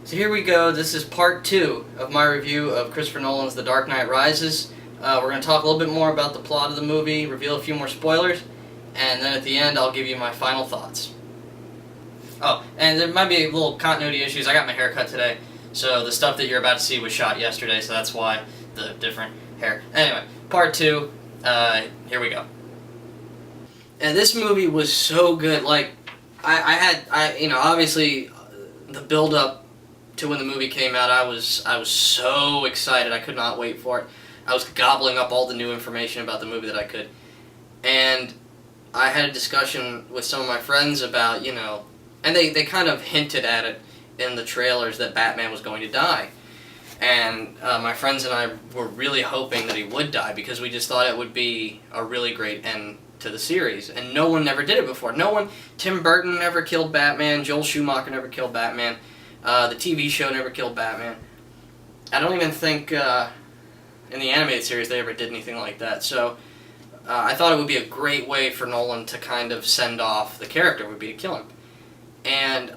So here we go. This is part 2 of my review of Christopher Nolan's The Dark Knight Rises. We're going to talk a little bit more about the plot of the movie, reveal a few more spoilers, and then at the end I'll give you my final thoughts. Oh, and there might be little continuity issues. I got my hair cut today, so the stuff that you're about to see was shot yesterday, so that's why the different hair. Anyway, part 2, here we go. And this movie was so good. Like, obviously, the build-up to when the movie came out, I was so excited. I could not wait for it. I was gobbling up all the new information about the movie that I could. And I had a discussion with some of my friends about, and they kind of hinted at it in the trailers that Batman was going to die. And my friends and I were really hoping that he would die because we just thought it would be a really great end to the series. And no one never did it before. Tim Burton never killed Batman, Joel Schumacher never killed Batman. The TV show never killed Batman. I don't even think in the animated series they ever did anything like that. So I thought it would be a great way for Nolan to kind of send off the character, would be to kill him. And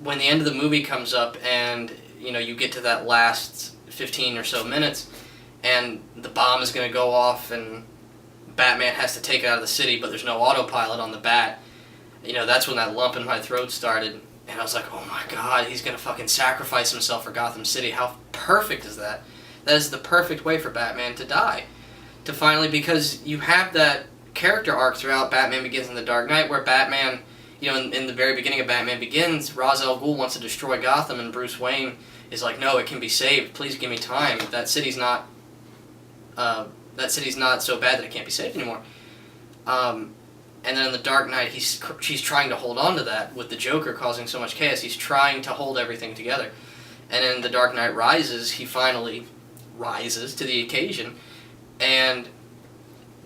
when the end of the movie comes up and you get to that last 15 or so minutes and the bomb is going to go off and Batman has to take it out of the city, but there's no autopilot on the bat, that's when that lump in my throat started. And I was like, oh my god, he's going to fucking sacrifice himself for Gotham City. How perfect is that? That is the perfect way for Batman to die. To finally, because you have that character arc throughout Batman Begins and The Dark Knight where Batman, in the very beginning of Batman Begins, Ra's al Ghul wants to destroy Gotham and Bruce Wayne is like, no, it can be saved. Please give me time. That city's not so bad that it can't be saved anymore. And then in The Dark Knight, she's trying to hold on to that with the Joker causing so much chaos. He's trying to hold everything together. And in The Dark Knight Rises, he finally rises to the occasion. And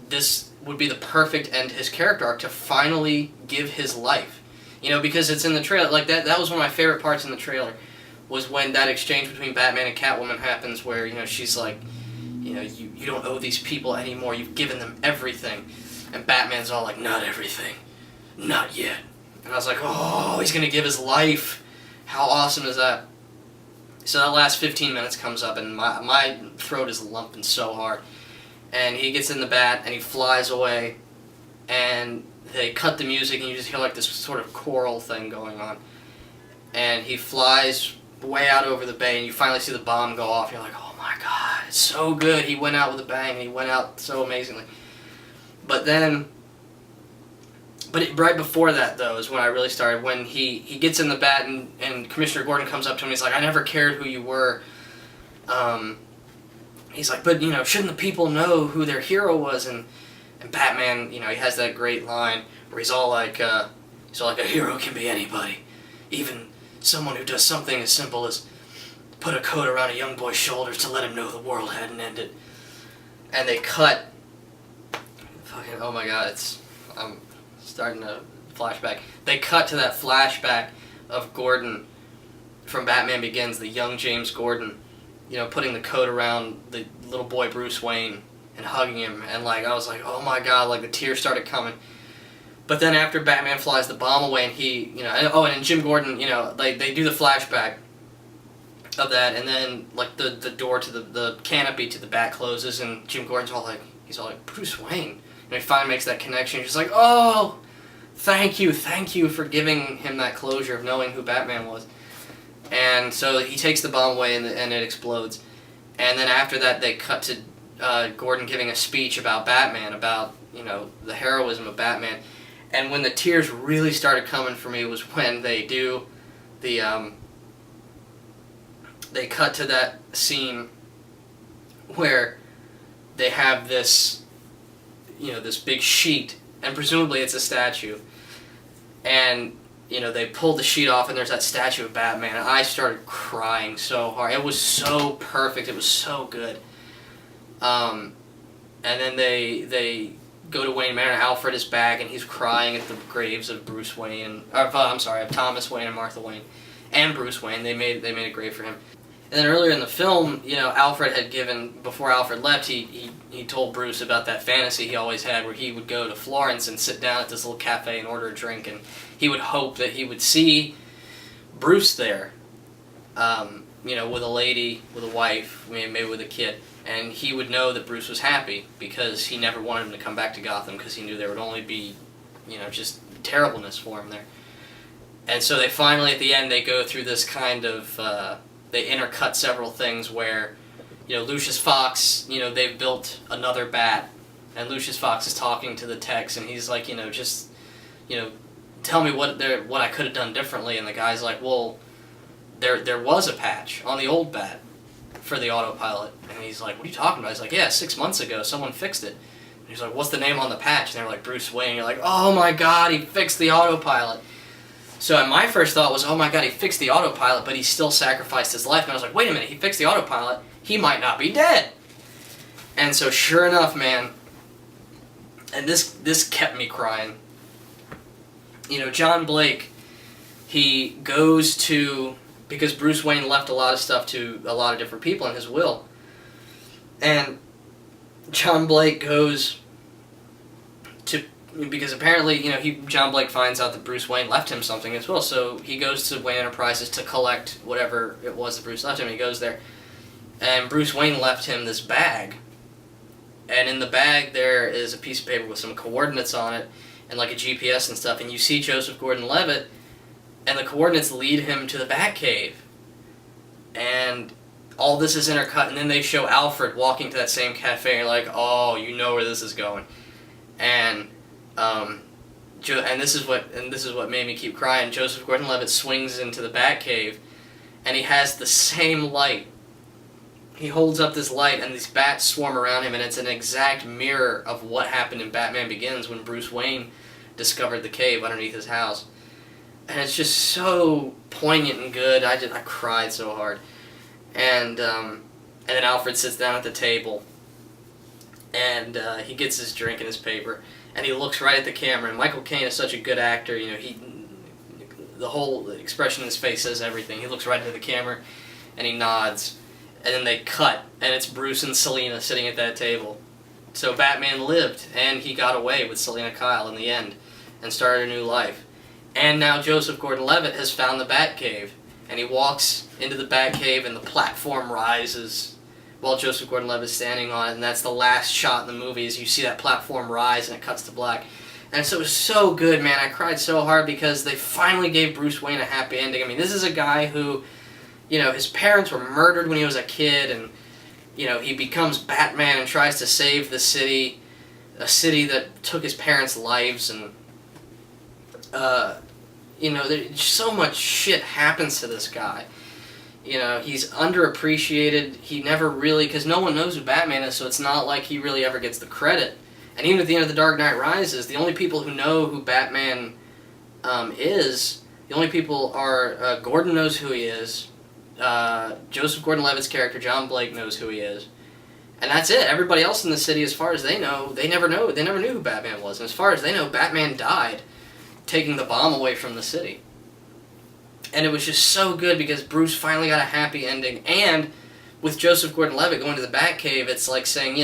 this would be the end to his character arc, to finally give his life. Because it's in the trailer. Like, that was one of my favorite parts in the trailer, was when that exchange between Batman and Catwoman happens where, she's like, you don't owe these people anymore. You've given them everything. And Batman's all like, not everything. Not yet. And I was like, oh, he's going to give his life. How awesome is that? So that last 15 minutes comes up, and my throat is lumping so hard. And he gets in the bat, and he flies away. And they cut the music, and you just hear like this sort of choral thing going on. And he flies way out over the bay, and you finally see the bomb go off. You're like, oh my god, it's so good. He went out with a bang, and he went out so amazingly. But right before that, though, is when I really started. When he gets in the bat and Commissioner Gordon comes up to him, he's like, I never cared who you were. He's like, but, shouldn't the people know who their hero was? And Batman, he has that great line where he's all like, a hero can be anybody. Even someone who does something as simple as put a coat around a young boy's shoulders to let him know the world hadn't ended. And they cut... oh my god, I'm starting to flashback. They cut to that flashback of Gordon from Batman Begins, the young James Gordon, putting the coat around the little boy Bruce Wayne and hugging him, and I was like, oh my god, the tears started coming. But then after Batman flies the bomb away and he, and Jim Gordon, they do the flashback of that, and then the door to the canopy to the bat closes, and Jim Gordon's all like, Bruce Wayne. And he finally makes that connection. He's like, oh, thank you for giving him that closure of knowing who Batman was. And so he takes the bomb away and it explodes. And then after that, they cut to Gordon giving a speech about Batman, about, the heroism of Batman. And when the tears really started coming for me was when they do they cut to that scene where they have this this big sheet, and presumably it's a statue, and they pulled the sheet off and there's that statue of Batman, and I started crying so hard. It was so perfect. It was so good. And then they go to Wayne Manor. Alfred is back and he's crying at the graves of Bruce Wayne, of Thomas Wayne and Martha Wayne and Bruce Wayne. They made a grave for him. And then earlier in the film, Alfred had given, before Alfred left, he told Bruce about that fantasy he always had where he would go to Florence and sit down at this little cafe and order a drink, and he would hope that he would see Bruce there. with a lady, with a wife, maybe with a kid. And he would know that Bruce was happy because he never wanted him to come back to Gotham because he knew there would only be, just terribleness for him there. And so they finally, at the end, they go through this kind of, they intercut several things where, Lucius Fox, they've built another bat, and Lucius Fox is talking to the techs, and he's like, tell me what I could have done differently, and the guy's like, well, there was a patch on the old bat for the autopilot, and he's like, what are you talking about? He's like, yeah, 6 months ago, someone fixed it. And he's like, what's the name on the patch? And they're like, Bruce Wayne. And you're like, oh my god, he fixed the autopilot. So my first thought was, oh my god, he fixed the autopilot, but he still sacrificed his life. And I was like, wait a minute, he fixed the autopilot, he might not be dead. And so sure enough, man, and this kept me crying. John Blake, he goes to, because Bruce Wayne left a lot of stuff to a lot of different people in his will. And John Blake goes to, because apparently, John Blake finds out that Bruce Wayne left him something as well, so he goes to Wayne Enterprises to collect whatever it was that Bruce left him. He goes there, and Bruce Wayne left him this bag, and in the bag there is a piece of paper with some coordinates on it, and like a GPS and stuff, and you see Joseph Gordon-Levitt, and the coordinates lead him to the Batcave, and all this is intercut, and then they show Alfred walking to that same cafe, and you're like, oh, you know where this is going. And this is what made me keep crying. Joseph Gordon-Levitt swings into the Batcave, and he has the same light. He holds up this light, and these bats swarm around him, and it's an exact mirror of what happened in Batman Begins when Bruce Wayne discovered the cave underneath his house. And it's just so poignant and good. I cried so hard. And then Alfred sits down at the table, and he gets his drink and his paper, and he looks right at the camera. And Michael Caine is such a good actor, the whole expression in his face says everything. He looks right into the camera, and he nods, and then they cut, and it's Bruce and Selina sitting at that table. So Batman lived, and he got away with Selina Kyle in the end, and started a new life. And now Joseph Gordon-Levitt has found the Batcave, and he walks into the Batcave, and the platform rises while Joseph Gordon-Levitt is standing on it, and that's the last shot in the movie, is you see that platform rise, and it cuts to black. And so it was so good, man. I cried so hard because they finally gave Bruce Wayne a happy ending. I mean, this is a guy who, his parents were murdered when he was a kid, and, he becomes Batman and tries to save the city, a city that took his parents' lives, and, so much shit happens to this guy. He's underappreciated. He never really, because no one knows who Batman is, so it's not like he really ever gets the credit. And even at the end of The Dark Knight Rises, the only people who know who Batman is, the only people are, Gordon knows who he is, Joseph Gordon-Levitt's character, John Blake, knows who he is. And that's it. Everybody else in the city, as far as they know, they never knew who Batman was. And as far as they know, Batman died taking the bomb away from the city. And it was just so good because Bruce finally got a happy ending. And with Joseph Gordon-Levitt going to the Batcave, it's like saying,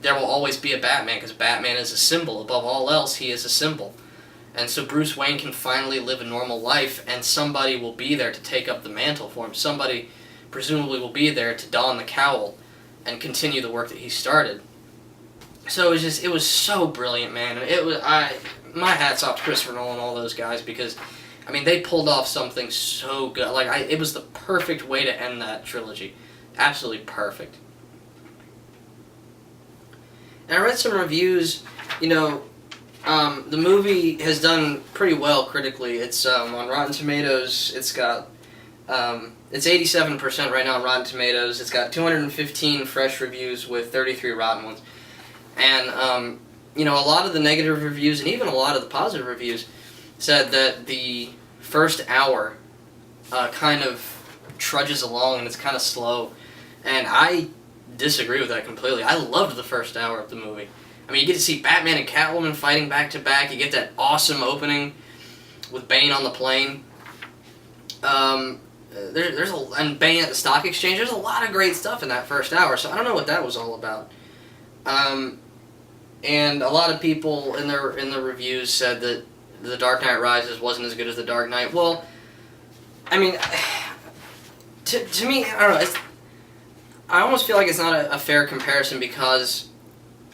there will always be a Batman because Batman is a symbol. Above all else, he is a symbol. And so Bruce Wayne can finally live a normal life, and somebody will be there to take up the mantle for him. Somebody presumably will be there to don the cowl and continue the work that he started. So it was so brilliant, man. My hat's off to Christopher Nolan and all those guys because, they pulled off something so good. It was the perfect way to end that trilogy. Absolutely perfect. And I read some reviews, the movie has done pretty well critically. It's on Rotten Tomatoes, it's got, it's 87% right now on Rotten Tomatoes. It's got 215 fresh reviews with 33 rotten ones. And, a lot of the negative reviews and even a lot of the positive reviews said that the first hour kind of trudges along and it's kind of slow. And I disagree with that completely. I loved the first hour of the movie. You get to see Batman and Catwoman fighting back to back. You get that awesome opening with Bane on the plane. And Bane at the stock exchange. There's a lot of great stuff in that first hour, so I don't know what that was all about. And a lot of people in the reviews said that The Dark Knight Rises wasn't as good as The Dark Knight. Well, To me, I don't know. I almost feel like it's not a fair comparison because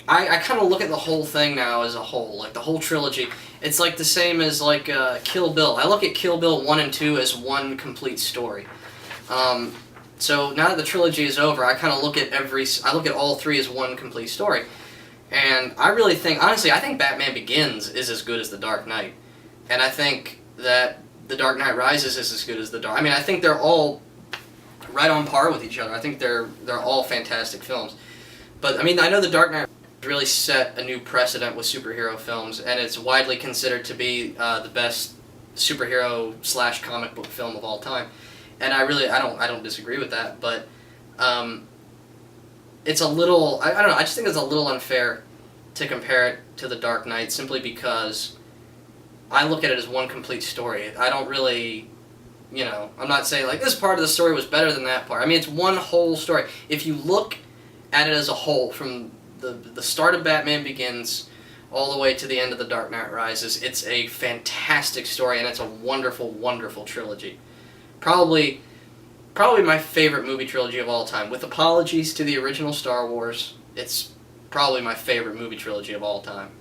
I kind of look at the whole thing now as a whole, like the whole trilogy. It's like the same as like Kill Bill. I look at Kill Bill 1 and 2 as one complete story. So now that the trilogy is over, I kind of look at all three as one complete story. And I really think, honestly, I think Batman Begins is as good as The Dark Knight. And I think that The Dark Knight Rises is as good as I mean, I think they're all right on par with each other. I think they're all fantastic films. But, I mean, I know The Dark Knight really set a new precedent with superhero films, and it's widely considered to be the best superhero / comic book film of all time. And I don't disagree with that, but it's a little, I don't know, I just think it's a little unfair to compare it to The Dark Knight simply because I look at it as one complete story. I don't really, I'm not saying like this part of the story was better than that part. I mean, it's one whole story. If you look at it as a whole, from the start of Batman Begins all the way to the end of The Dark Knight Rises, it's a fantastic story, and it's a wonderful, wonderful trilogy. Probably my favorite movie trilogy of all time. With apologies to the original Star Wars, it's probably my favorite movie trilogy of all time.